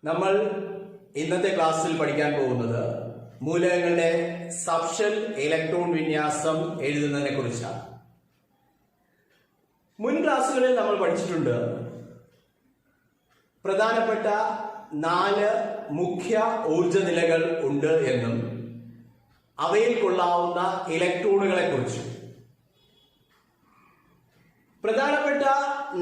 നമ്മൾ ഇന്നത്തെ ക്ലാസ്സിൽ പഠിക്കാൻ പോകുന്നത് മൂലകങ്ങളുടെ സബ്ഷെൽ ഇലക്ട്രോൺ വിന്യാസം എഴുതുന്നതിനെ കുറിച്ചാണ്. മുൻ ക്ലാസ്സുകളിൽ നമ്മൾ പഠിച്ചിട്ടുണ്ട് പ്രധാനപ്പെട്ട 4 മുഖ്യ ഊർജ നിലകൾ ഉണ്ട് എന്നും അവയിൽ കൊള്ളാവുന്ന ഇലക്ട്രോണുകളെ കുറിച്ചും. പ്രധാനപ്പെട്ട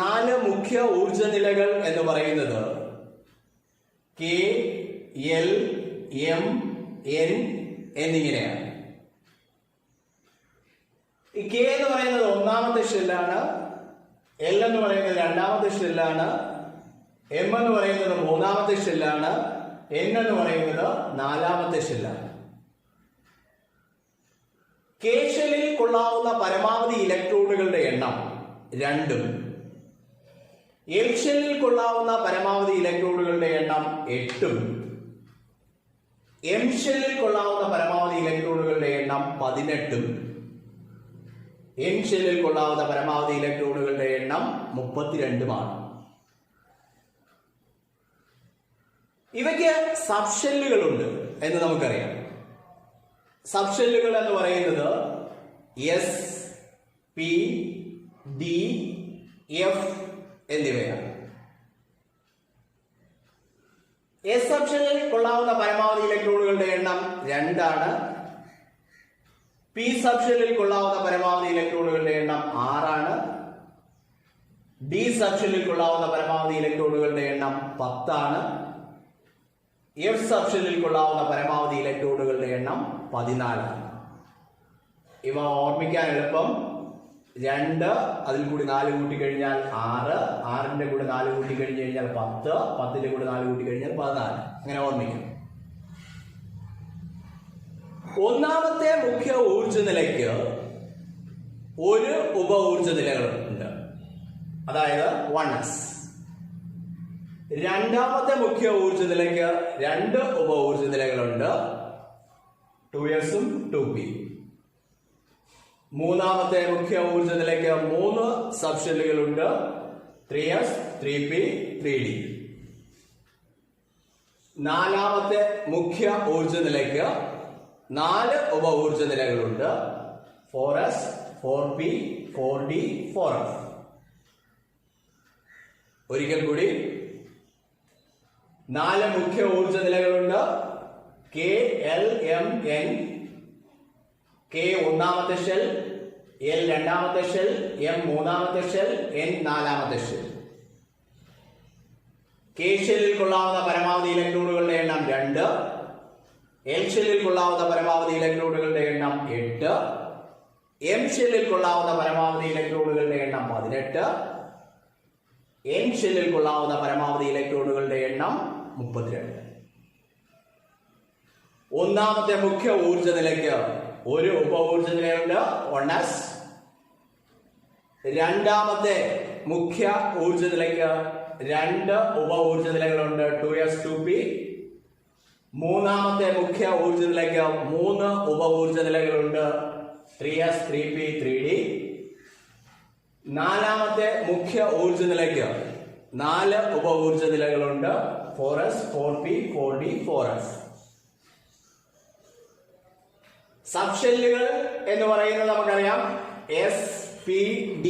4 മുഖ്യ ഊർജ നിലകൾ എന്ന് പറയുന്നത് K, L, M, N എന്നിങ്ങനെയാണ്. ഈ K എന്ന് പറയുന്നത് 1ാമത്തെ ഷെല്ലാണ്, L എന്ന് പറയുന്നത് 2ാമത്തെ ഷെല്ലാണ്, M എന്ന് പറയുന്നത് 3ാമത്തെ ഷെല്ലാണ്, N എന്ന് പറയുന്നത് 4ാമത്തെ ഷെല്ലാണ്. K ഷെല്ലിൽ കൊള്ളാവുന്ന പരമാവധി ഇലക്ട്രോണുകളുടെ എണ്ണം 2ഉം L ഷെല്ലിൽ കൊള്ളാവുന്ന പരമാവധി ഇലക്ട്രോണുകളുടെ എണ്ണം 8ഉം M ഷെല്ലിൽ കൊള്ളാവുന്ന പരമാവധി ഇലക്ട്രോണുകളുടെ എണ്ണം 18ഉം N ഷെല്ലിൽ കൊള്ളാവുന്ന പരമാവധി ഇലക്ട്രോണുകളുടെ എണ്ണം 32ഉമാണ്. ഇവയ്ക്ക് സബ്ഷെല്ലുകളുണ്ട് എന്ന് നമുക്കറിയാം. സബ്ഷെല്ലുകൾ എന്ന് പറയുന്നത് S, P, D, F എന്നിവയാണ്. എസ് സബ്ഷെല്ലിൽ കൊള്ളാവുന്ന പരമാവധി ഇലക്ട്രോണുകളുടെ എണ്ണം 2ആണ്. പി സബ്ഷെല്ലിൽ കൊള്ളാവുന്ന പരമാവധി ഇലക്ട്രോണുകളുടെ എണ്ണം 6ആണ്. ഡി സബ്ഷെല്ലിൽ കൊള്ളാവുന്ന പരമാവധി ഇലക്ട്രോണുകളുടെ എണ്ണം 10ആണ്. എഫ് സബ്ഷെല്ലിൽ കൊള്ളാവുന്ന പരമാവധി ഇലക്ട്രോണുകളുടെ എണ്ണം 14ആണ്. ഇവ ഓർമ്മിക്കാൻ എളുപ്പം 2, അതിൽ കൂടി 4 കൂട്ടിക്കഴിഞ്ഞാൽ 6, 6ന്റെ കൂടെ 4 കൂട്ടിക്കഴിഞ്ഞ് കഴിഞ്ഞാൽ 10, 10ന്റെ കൂടെ 4 കൂട്ടിക്കഴിഞ്ഞാൽ 14. അങ്ങനെ ഓർമ്മിക്കും. 1ാമത്തെ മുഖ്യ ഊർജ നിലയ്ക്ക് ഒരു ഉപ ഊർജ നിലകളുണ്ട്, അതായത് 1s. 2ാമത്തെ മുഖ്യ ഊർജ നിലയ്ക്ക് 2 ഉപ ഊർജ നിലകളുണ്ട്, 2sഉം 2p. 3ാമത്തെ മുഖ്യ ഊർജ നിലയ്ക്ക് 3 സബ്ഷെല്ലുകളുണ്ട്, 3s, 3p, 3d. 4ാമത്തെ മുഖ്യ ഊർജ നിലയ്ക്ക് 4 ഉപ ഊർജ നിലകളുണ്ട്, 4s, 4p, 4d, 4f. ഒരിക്കൽ കൂടി 4 മുഖ്യ ഊർജ നിലകളുണ്ട്, K, L, M, N. K 1ാമത്തെ ഷെൽ, L 2ാമത്തെ ഷെൽ, M 3ാമത്തെ ഷെൽ, N 4ാമത്തെ ഷെൽ. K ഷെല്ലിൽ കൊള്ളാവുന്ന പരമാവധി ഇലക്ട്രോണുകളുടെ എണ്ണം 2, L ഷെല്ലിൽ കൊള്ളാവുന്ന പരമാവധി ഇലക്ട്രോണുകളുടെ എണ്ണം 8, M ഷെല്ലിൽ കൊള്ളാവുന്ന പരമാവധി ഇലക്ട്രോണുകളുടെ എണ്ണം 18, N ഷെല്ലിൽ കൊള്ളാവുന്ന പരമാവധി ഇലക്ട്രോണുകളുടെ എണ്ണം 32. 1ാമത്തെ മുഖ്യ ഊർജ നിലയ്ക്ക് ഒരു ഉപ ഊർജ നിലയുണ്ട്, 1s. 2ാമത്തെ മുഖ്യ ഊർജ നിലയ്ക്ക് 2 ഉപ ഊർജ നിലകളുണ്ട്, 2s, 2p. 3ാമത്തെ മുഖ്യ ഊർജ നിലയ്ക്ക് 3 ഉപ ഊർജ നിലകളുണ്ട്, 3s, 3p, 3d. 4ാമത്തെ മുഖ്യ ഊർജ നിലയ്ക്ക് 4 ഉപ ഊർജ നിലകളുണ്ട്, 4s, 4p, 4d, 4f. സബ്ഷെല്ലുകൾ എന്ന് പറയുന്നത് നമുക്കറിയാം S, P, D,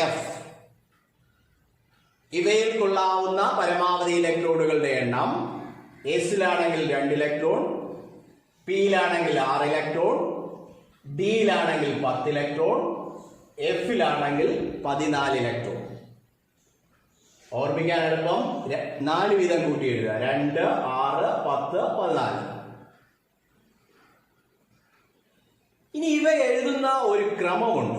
F. ഇവയിൽ കൊള്ളാവുന്ന പരമാവധി ഇലക്ട്രോണുകളുടെ എണ്ണം എസിലാണെങ്കിൽ 2 ഇലക്ട്രോൺ, പിയിലാണെങ്കിൽ 6 ഇലക്ട്രോൺ, ഡിയിലാണെങ്കിൽ 10 ഇലക്ട്രോൺ, എഫിലാണെങ്കിൽ 14 ഇലക്ട്രോൺ. ഓർമ്മിക്കാൻ എളുപ്പം 4 വീതം കൂട്ടി എഴുതുക, 2, 6, 10, 14. ഇനി ഇവ എഴുതുന്ന ഒരു ക്രമമുണ്ട്.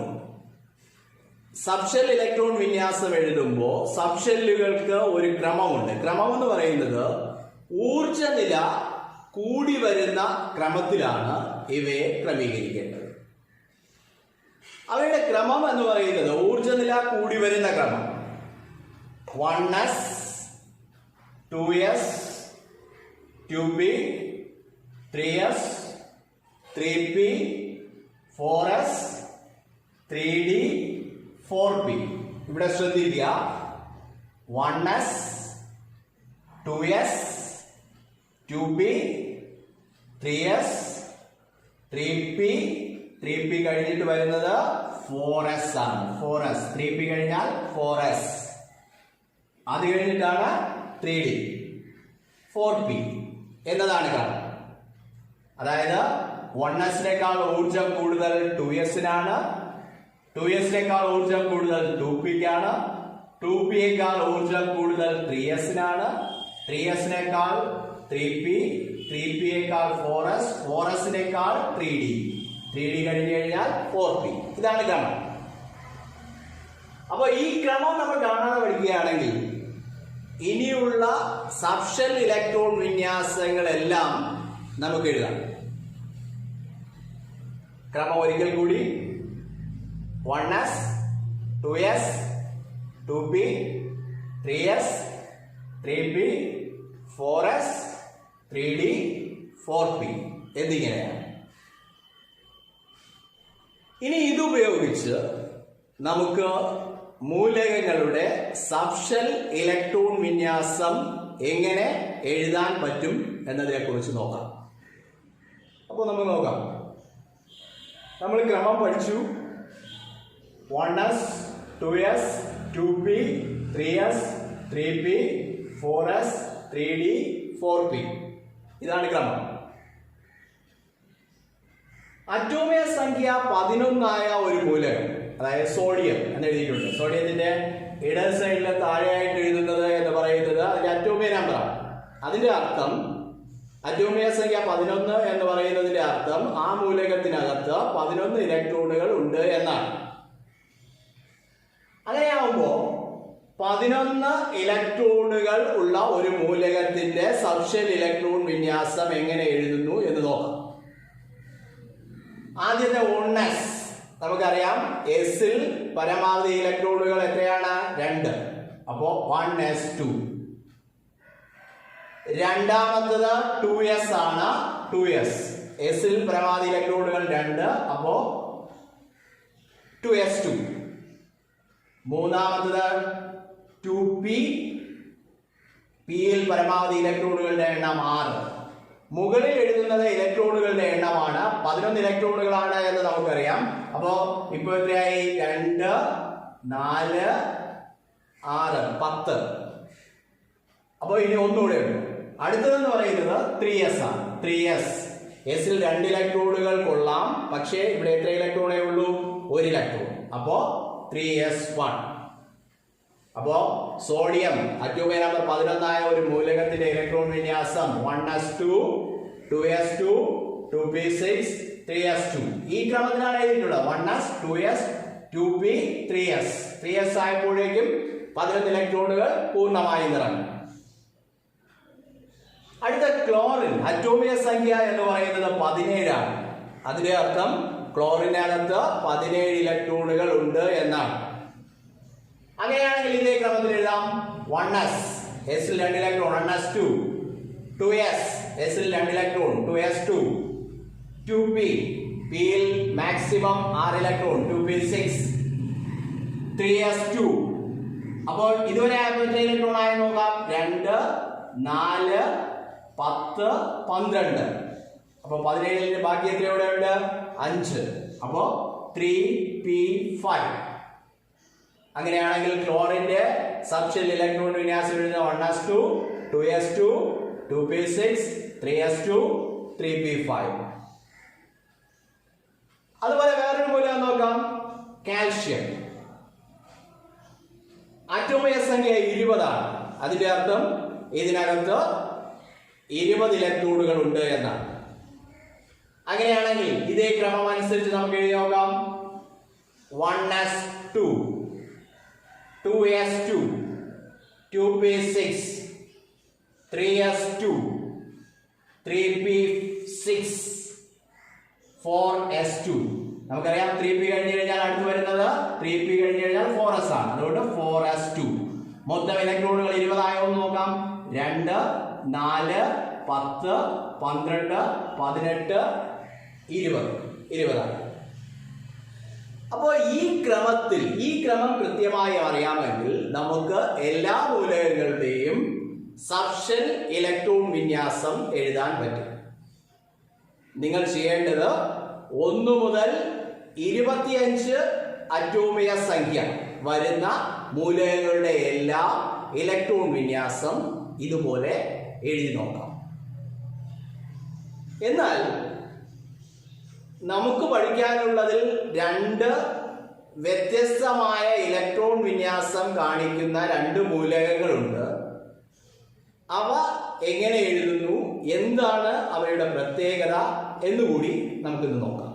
സബ്ഷെൽ ഇലക്ട്രോൺ വിന്യാസം എഴുതുമ്പോൾ സബ്ഷെല്ലുകൾക്ക് ഒരു ക്രമമുണ്ട്. ക്രമം എന്ന് പറയുന്നത് ഊർജ നില കൂടി വരുന്ന ക്രമത്തിലാണ് ഇവയെ ക്രമീകരിക്കേണ്ടത്. അവയുടെ ക്രമം എന്ന് പറയുന്നത് ഊർജ നില കൂടി വരുന്ന ക്രമം 1s, 2s, 2p, 3s, 3p, 4s, 3d, 4p. ഇവിടെ ശ്രദ്ധിക്കുക, 1s, 2s, 2p 3s 3p 3p കഴിഞ്ഞിട്ട് വരുന്നത് 4s ആണ്. 4s 3p കഴിഞ്ഞാൽ 4s. അത് കഴിഞ്ഞിട്ടാണ് 3d 4p എന്നതാണ് കാരണം. അതായത് 1s-നേക്കാൾ ഊർജം കൂടുതൽ 2s-നാണ്, 2s-നേക്കാൾ ഊർജം കൂടുതൽ 2p-ക്കാണ്, 2p-യേക്കാൾ ഊർജം കൂടുതൽ 3s-നാണ്, 3s-നേക്കാൾ 3p, 3p-യേക്കാൾ 4s, 4s-നേക്കാൾ 3d, 3d കഴിഞ്ഞു കഴിഞ്ഞാൽ 4p. ഇതാണ് ക്രമം. അപ്പൊ ഈ ക്രമം നമ്മൾ കാണാതെ പഠിക്കുകയാണെങ്കിൽ ഇനിയുള്ള സബ്ഷെൽ ഇലക്ട്രോൺ വിന്യാസങ്ങളെല്ലാം നമുക്ക് എഴുതാം. ക്രമം ഒരിക്കൽ കൂടി: 1s, 2s, 2p, 3s, 3p, 4s, 3d, 4p എന്നിങ്ങനെയാണ്. ഇനി ഇതുപയോഗിച്ച് നമുക്ക് മൂലകങ്ങളുടെ സബ്ഷെൽ ഇലക്ട്രോൺ വിന്യാസം എങ്ങനെ എഴുതാൻ പറ്റും എന്നതിനെ കുറിച്ച് നോക്കാം. അപ്പോൾ നമുക്ക് നോക്കാം. നമ്മൾ ക്രമം പഠിച്ചു: 1s, 2s, 2p, 3s, 3p, 4s, 3d, 4p. ഇതാണ് ക്രമം. അറ്റോമിക സംഖ്യ 11 ഒരു മൂലകം, അതായത് സോഡിയം എന്ന് എഴുതിയിട്ടുണ്ട്. സോഡിയത്തിന്റെ ഇടത് സൈഡിലെ താഴെയായിട്ട് എഴുതുന്നത് എന്ന് പറയുന്നത് അതിന്റെ അറ്റോമിക നമ്പറാണ്. അതിന്റെ അർത്ഥം അറ്റോമിക സംഖ്യ 11 എന്ന് പറയുന്നതിന്റെ അർത്ഥം ആ മൂലകത്തിനകത്ത് 11 ഇലക്ട്രോണുകൾ ഉണ്ട് എന്നാണ്. അങ്ങനെയാവുമ്പോ 11 ഇലക്ട്രോണുകൾ ഉള്ള ഒരു മൂലകത്തിന്റെ സബ്ഷെൽ ഇലക്ട്രോൺ വിന്യാസം എങ്ങനെ എഴുതുന്നു എന്ന് നോക്കാം. ആദ്യത്തെ 1s നമുക്കറിയാം. എസിൽ പരമാവധി ഇലക്ട്രോണുകൾ എത്രയാണ്? 2. അപ്പോ 1s2. രണ്ടാമത്തത് 2s ആണ്. 2s എസിൽ പരമാവധി ഇലക്ട്രോണുകൾ 2, അപ്പോ 2s2. മൂന്നാമത്തത് 2p, പിയിൽ പരമാവധി ഇലക്ട്രോണുകളുടെ എണ്ണം 6. മുകളിൽ എഴുതുന്നത് ഇലക്ട്രോണുകളുടെ എണ്ണമാണ്. 11 ഇലക്ട്രോണുകളാണ് എന്ന് നമുക്കറിയാം. അപ്പോ ഇപ്പൊ എത്രയായി? 2, 4, 6, 10. അപ്പൊ ഇനി ഒന്നുകൂടെ ഉണ്ട്. അടുത്തതെന്ന് പറയുന്നത് 3s ആണ്. 3s എസിൽ 2 ഇലക്ട്രോണുകൾ കൊള്ളാം, പക്ഷേ ഇവിടെ എത്ര ഇലക്ട്രോണേ ഉള്ളൂ? 1 ഇലക്ട്രോൺ. അപ്പോ 3s1. അപ്പോ സോഡിയം അറ്റോമിക നമ്പർ 11 ഒരു മൂലകത്തിന്റെ ഇലക്ട്രോൺ വിന്യാസം 1s2, 2s2, 2p6, 3s2. ഈ ക്രമത്തിലാണ് എഴുതിയിട്ടുള്ളത്. 1s, 2s, 2p, 3s. 3s ആയപ്പോഴേക്കും 11 ഇലക്ട്രോണുകൾ പൂർണ്ണമായി നിറഞ്ഞു. അടുത്ത ക്ലോറിൻ അറ്റോമിക സംഖ്യ എന്ന് പറയുന്നത് 17 ആണ്. അതിന്റെ അർത്ഥം ക്ലോറിനകത്ത് 17 ഇലക്ട്രോണുകൾ ഉണ്ട് എന്നാണ്. അങ്ങനെയാണെങ്കിൽ ഇതേ ക്രമത്തിൽ എഴുതാം. 1s എസിൽ 2 ഇലക്ട്രോൺ 1s2, 2s എസിൽ 2 ഇലക്ട്രോൺ 2s2, 2p പിയിൽ മാക്സിമം 6 ഇലക്ട്രോൺ 2p6, 3s2. അപ്പോൾ ഇതുവരെ ആയപ്പോൾ എത്ര ഇലക്ട്രോൺ ആയി നോക്കാം? 2, 4, 10, 12. അപ്പൊ 17 ബാക്കി എത്ര ഇവിടെ ഉണ്ട്? 5. അപ്പോ 3p5. അങ്ങനെയാണെങ്കിൽ ക്ലോറിന്റെ സബ്ഷെൽ ഇലക്ട്രോൺ വിന്യാസം എഴുതുന്നത് 1s2, 2s2, 2p6, 3s2, 3p5. അതുപോലെ വേറൊരു മൂലകം നോക്കാം. കാൽഷ്യം അറ്റോമിക സംഖ്യ 20 ആണ്. അതിന്റെ അർത്ഥം ഇതിനകത്ത് 20 ഇലക്ട്രോണുകൾ ഉണ്ട് എന്നാണ്. അങ്ങനെയാണെങ്കിൽ ഇതേ ക്രമം അനുസരിച്ച് നമുക്ക് എഴുതി നോക്കാം. 1s2, 2s2, 2p6, 3s2, 3p6, 4s2. നമുക്കറിയാം 3p കഴിഞ്ഞു കഴിഞ്ഞാൽ അടുത്ത് വരുന്നത് 3p കഴിഞ്ഞു കഴിഞ്ഞാൽ 4s ആണ്. അതുകൊണ്ട് 4s2. മൊത്തം ഇലക്ട്രോണുകൾ 20 ആയോ എന്ന് നോക്കാം. 2, 4, 10, 12, 18, 20 ആണ്. അപ്പോ ഈ ക്രമം കൃത്യമായി അറിയാമെങ്കിൽ നമുക്ക് എല്ലാ മൂലകങ്ങളുടെയും സബ്ഷെൽ ഇലക്ട്രോൺ വിന്യാസം എഴുതാൻ പറ്റും. നിങ്ങൾ ചെയ്യേണ്ടത് 1 മുതൽ 25 അറ്റോമിക സംഖ്യ വരുന്ന മൂലകങ്ങളുടെ എല്ലാ ഇലക്ട്രോൺ വിന്യാസം ഇതുപോലെ എഴുതി നോക്കാം. എന്നാൽ നമുക്ക് പഠിക്കാനുള്ളതിൽ 2 വ്യത്യസ്തമായ ഇലക്ട്രോൺ വിന്യാസം കാണിക്കുന്ന 2 മൂലകങ്ങളുണ്ട്. അവ എങ്ങനെ എഴുതുന്നു, എന്താണ് അവയുടെ പ്രത്യേകത എന്നുകൂടി നമുക്കിന്ന് നോക്കാം.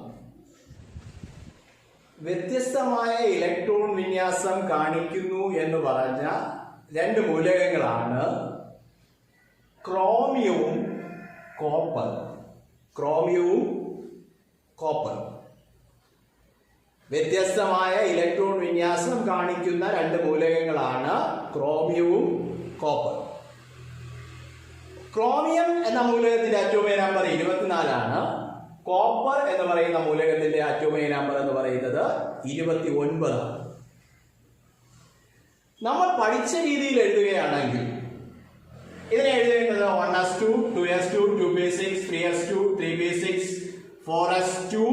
വ്യത്യസ്തമായ ഇലക്ട്രോൺ വിന്യാസം കാണിക്കുന്നു എന്ന് പറഞ്ഞ 2 മൂലകങ്ങളാണ് ക്രോമിയവും കോപ്പർ. ക്രോമിയവും കോപ്പർ വ്യത്യസ്തമായ ഇലക്ട്രോൺ വിന്യാസം കാണിക്കുന്ന 2 മൂലകങ്ങളാണ് ക്രോമിയവും കോപ്പർ. ക്രോമിയം എന്ന മൂലകത്തിന്റെ അറ്റോമിക നമ്പർ 24 ആണ്. കോപ്പർ എന്ന് പറയുന്ന മൂലകത്തിന്റെ അറ്റോമിക നമ്പർ എന്ന് പറയുന്നത് 29 ആണ്. നമ്മൾ പഠിച്ച രീതിയിൽ എഴുതുകയാണെങ്കിൽ ഇതിനെ എഴുതേണ്ടത് 1s2, 2s2, 2p6, 3s2, 3p6, 4s2,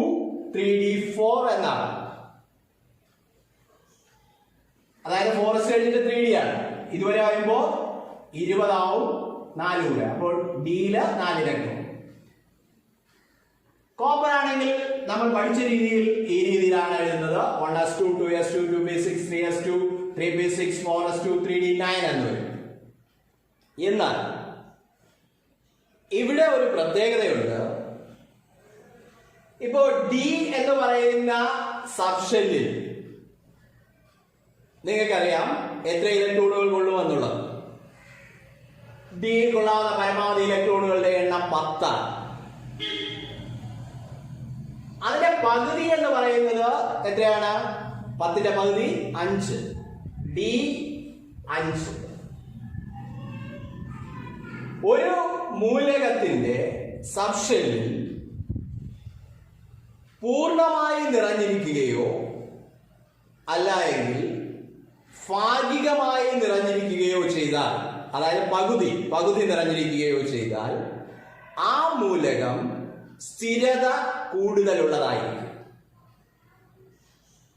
3d4 എന്നാണ്. അതായത് 4s കഴിഞ്ഞിട്ട് 3d ആണ്. ഇതുവരെ ആകുമ്പോൾ 20 ആവും, 4 കൂടെ, അപ്പോൾ ഡിയില് 4 ഇലക്ട്രോൺ. കോപ്പർ ആണെങ്കിൽ നമ്മൾ പഠിച്ച രീതിയിൽ ഈ രീതിയിലാണ് എഴുതുന്നത്. 1s2, 2s2, 2p6, 3s2, 3p6, 4s2, 3d9 എന്ന് വരും. എന്നാൽ ഇവിടെ ഒരു പ്രത്യേകതയുണ്ട്. ഇപ്പോ ഡി എന്ന് പറയുന്ന സബ്ഷെല്ലിൽ നിങ്ങൾക്കറിയാം എത്ര ഇലക്ട്രോണുകൾ കൊള്ളുമെന്നുള്ളത്. ഡി കൊള്ളാവുന്ന പരമാവധി ഇലക്ട്രോണുകളുടെ എണ്ണം 10 ആണ്. അതിന്റെ പകുതി എന്ന് പറയുന്നത് എത്രയാണ്? 10ന്റെ പകുതി 5. ഡി 5. ഒരു മൂലകത്തിന്റെ സബ്ഷെല്ലിൽ പൂർണ്ണമായി നിറഞ്ഞിരിക്കുകയോ അല്ല എങ്കിൽ ഭാഗികമായി നിറഞ്ഞിരിക്കുകയോ ചെയ്താൽ, അതായത് പകുതി നിറഞ്ഞിരിക്കുകയോ ചെയ്താൽ ആ മൂലകം സ്ഥിരത കൂടുതലുള്ളതായിരിക്കും.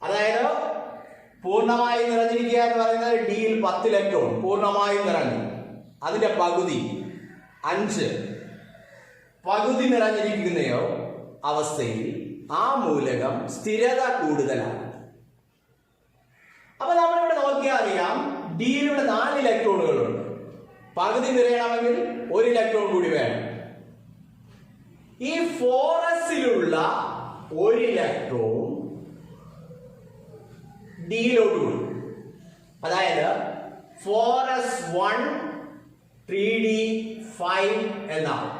അതായത് പൂർണ്ണമായി നിറഞ്ഞിരിക്കുക എന്ന് പറയുന്നത് ഡിയിൽ 10 ഇലക്ട്രോൺ പൂർണ്ണമായും നിറഞ്ഞു, അതിന്റെ പകുതി 5 പകുതി നിറഞ്ഞിരിക്കുന്നയോ അവസ്ഥയിൽ ആ മൂലകം സ്ഥിരത കൂടുതലാണ്. അപ്പൊ നമ്മളിവിടെ നോക്കിയാൽ അറിയാം ഡിയിലൂടെ 4 ഇലക്ട്രോണുകളുണ്ട്. പകുതി നിറയണമെങ്കിൽ 1 ഇലക്ട്രോൺ കൂടി വേണം. ഈ 4sലുള്ള 1 ഇലക്ട്രോൺ ഡിയിലോട്ട് കൊടുക്കും. അതായത് 4s1 3d5 എന്നാണ്.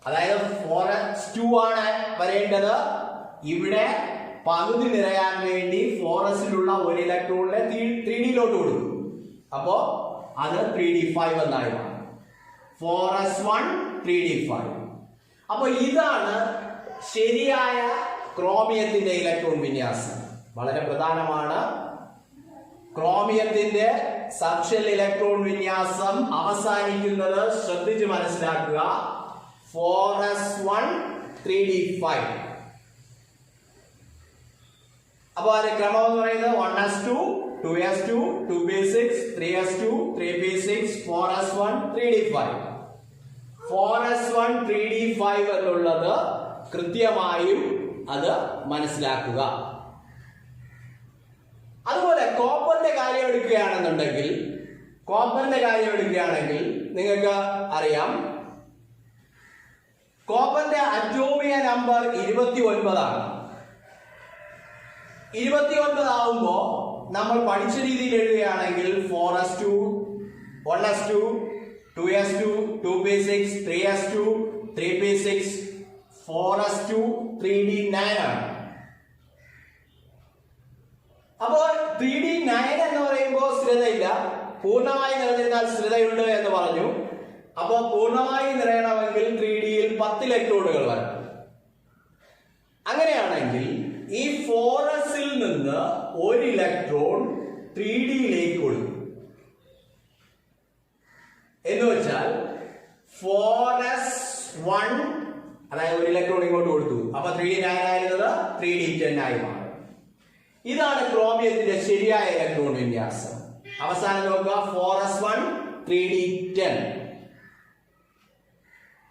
അതായത് 4s2 ആണ് വരേണ്ടത്. ഇവിടെ പകുതി നിറയാൻ വേണ്ടി 4sലുള്ള 1 ഇലക്ട്രോണിനെ 3dയിലോട്ട് കൊടുക്കും. അപ്പോ അത് 3d5 എന്നായി മാറും. 4s1 3d5. അപ്പൊ ഇതാണ് ശരിയായ ക്രോമിയത്തിന്റെ ഇലക്ട്രോൺ വിന്യാസം. വളരെ പ്രധാനമാണ്. ക്രോമിയത്തിന്റെ സബ്ഷെൽ ഇലക്ട്രോൺ വിന്യാസം അവസാനിക്കുന്നത് ശ്രദ്ധിച്ച് മനസ്സിലാക്കുക. 4s1 3d5. അപ്പൊ അതിന്റെ ക്രമം എന്ന് പറയുന്നത് 1s2, 2s2, 2p6, 3s2, 3p6, 4s1 3d5. 4s1 3d5 എന്നുള്ളത് കൃത്യമായും അത് മനസ്സിലാക്കുക. അതുപോലെ കോപ്പറിന്റെ കാര്യം എടുക്കുകയാണെന്നുണ്ടെങ്കിൽ നിങ്ങൾക്ക് അറിയാം കോപ്പറിന്റെ അറ്റോമിക നമ്പർ 29 ആണ്. 29 ആവുമ്പോ നമ്മൾ പഠിച്ച രീതിയിൽ എഴുതുകയാണെങ്കിൽ 4s2, 1s2, 2s2, 2p6, 3s2, 3p6, 4s2, 3d9 ആണ്. അപ്പോൾ 3d9 എന്ന് പറയുമ്പോൾ സ്ഥിരതയില്ല. പൂർണ്ണമായി നിറഞ്ഞിരുന്നാൽ സ്ഥിരതയുണ്ട് എന്ന് പറഞ്ഞു. അപ്പോൾ പൂർണ്ണമായി നിറയണമെങ്കിൽ 3dയിൽ 10 ഇലക്ട്രോണുകൾ വരണം. അങ്ങനെയാണെങ്കിൽ ഈ 4sൽ നിന്ന് 1 ഇലക്ട്രോൺ 3dയിലേക്ക് കൊടുക്കും. എന്ന് വെച്ചാൽ 4s1 അതായത് ഒരു ഇലക്ട്രോൺ ഇങ്ങോട്ട് കൊടുത്തു, അപ്പൊ 3d9 ആയിരുന്നത് 3d10 ആയി മാറും. ഇതാണ് ക്രോമിയത്തിന്റെ ശരിയായ ഇലക്ട്രോൺ വിന്യാസം. അവസാനം നോക്കുക 4s1 3d10.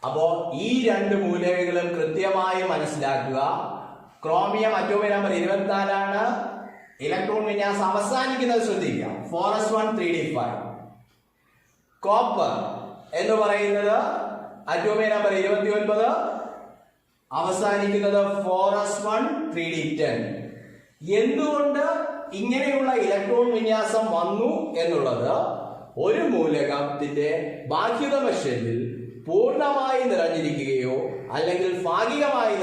അപ്പോ ഈ രണ്ട് മൂലകങ്ങളും കൃത്യമായി മനസ്സിലാക്കുക. ക്രോമിയം അറ്റോമിക് നമ്പർ 24 ആണ്. ഇലക്ട്രോൺ വിന്യാസം അവസാനിക്കുന്നത് ശ്രദ്ധിക്കുക, 4s1 3d5. കോപ്പർ എന്ന് പറയുന്നത് അറ്റോമിക് നമ്പർ 29, അവസാനിക്കുന്നത് 4s1 3d10. എന്തുകൊണ്ട് ഇങ്ങനെയുള്ള ഇലക്ട്രോൺ വിന്യാസം വന്നു എന്നുള്ളത് ഒരു മൂലകത്തിന്റെ ബാഹ്യതമ ഷെല്ലിൽ പൂർണ്ണമായി നിറഞ്ഞിരിക്കുകയോ അല്ലെങ്കിൽ ഭാഗികമായി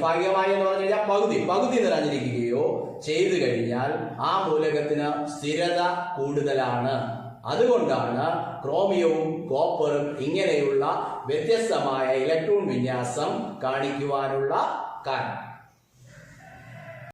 ഭാഗികമായി എന്ന് പറഞ്ഞു കഴിഞ്ഞാൽ പകുതി നിറഞ്ഞിരിക്കുകയോ ചെയ്തു കഴിഞ്ഞാൽ ആ മൂലകത്തിന് സ്ഥിരത കൂടുതലാണ്. അതുകൊണ്ടാണ് ക്രോമിയവും കോപ്പറും ഇങ്ങനെയുള്ള വ്യത്യസ്തമായ ഇലക്ട്രോൺ വിന്യാസം കാണിക്കുവാനുള്ള കാരണം.